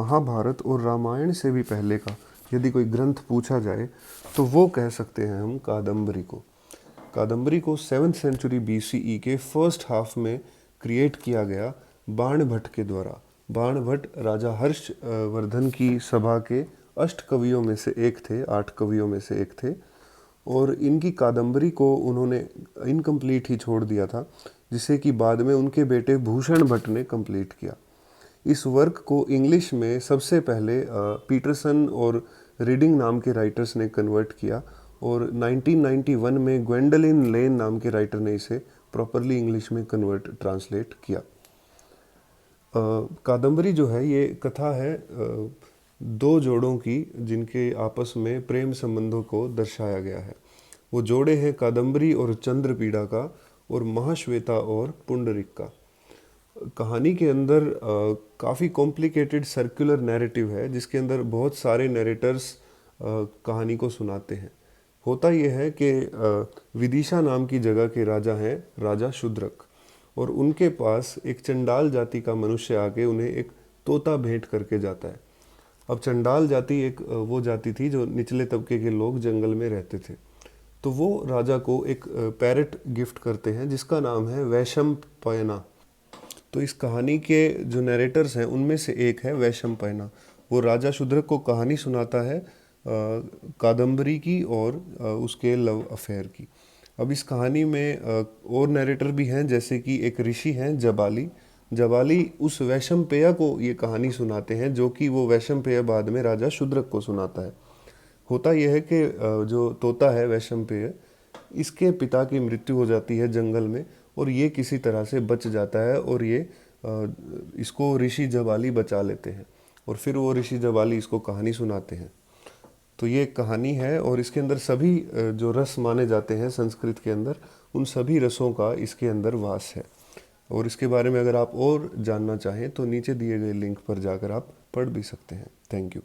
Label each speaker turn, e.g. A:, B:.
A: महाभारत और रामायण से भी पहले का यदि कोई ग्रंथ पूछा जाए तो वो कह सकते हैं हम कादम्बरी को। कादम्बरी को 7th सेंचुरी BCE के फर्स्ट हाफ में क्रिएट किया गया बाणभट्ट के द्वारा। बाणभट्ट राजा हर्षवर्धन की सभा के अष्ट कवियों में से एक थे, 8 कवियों में से एक थे, और इनकी कादम्बरी को उन्होंने इनकम्प्लीट ही छोड़ दिया था, जिसे कि बाद में उनके बेटे भूषण भट्ट ने कंप्लीट किया। इस वर्क को इंग्लिश में सबसे पहले पीटरसन और रीडिंग नाम के राइटर्स ने कन्वर्ट किया, और 1991 में ग्वेंडोलिन लेन नाम के राइटर ने इसे प्रॉपरली इंग्लिश में ट्रांसलेट किया। कादम्बरी जो है ये कथा है दो जोड़ों की जिनके आपस में प्रेम संबंधों को दर्शाया गया है। वो जोड़े हैं कादम्बरी और चंद्रपीड़ा का, और महाश्वेता और पुंडरीक का। कहानी के अंदर काफ़ी कॉम्प्लिकेटेड सर्कुलर नैरेटिव है, जिसके अंदर बहुत सारे नैरेटर्स कहानी को सुनाते हैं। होता यह है कि विदिशा नाम की जगह के राजा हैं राजा शूद्रक, और उनके पास एक चंडाल जाति का मनुष्य आके उन्हें एक तोता भेंट करके जाता है। अब चंडाल जाति एक वो जाति थी जो निचले तबके के लोग जंगल में रहते थे, तो वो राजा को एक पैरट गिफ्ट करते हैं जिसका नाम है वैशंपायना। तो इस कहानी के जो नैरेटर्स हैं उनमें से एक है वैशंपायना। वो राजा शूद्रक को कहानी सुनाता है कादम्बरी की और उसके लव अफेयर की। अब इस कहानी में और नैरेटर भी हैं, जैसे कि एक ऋषि हैं जबाली। जबाली उस वैशंपेय को ये कहानी सुनाते हैं, जो कि वो वैशंपेय बाद में राजा शूद्रक को सुनाता है। होता यह है कि जो तोता है वैशंपेय, इसके पिता की मृत्यु हो जाती है जंगल में, और ये किसी तरह से बच जाता है, और ये इसको ऋषि जबाली बचा लेते हैं, और फिर वो ऋषि जबाली इसको कहानी सुनाते हैं। तो ये कहानी है, और इसके अंदर सभी जो रस माने जाते हैं संस्कृत के अंदर, उन सभी रसों का इसके अंदर वास है। और इसके बारे में अगर आप और जानना चाहें तो नीचे दिए गए लिंक पर जाकर आप पढ़ भी सकते हैं। Thank you.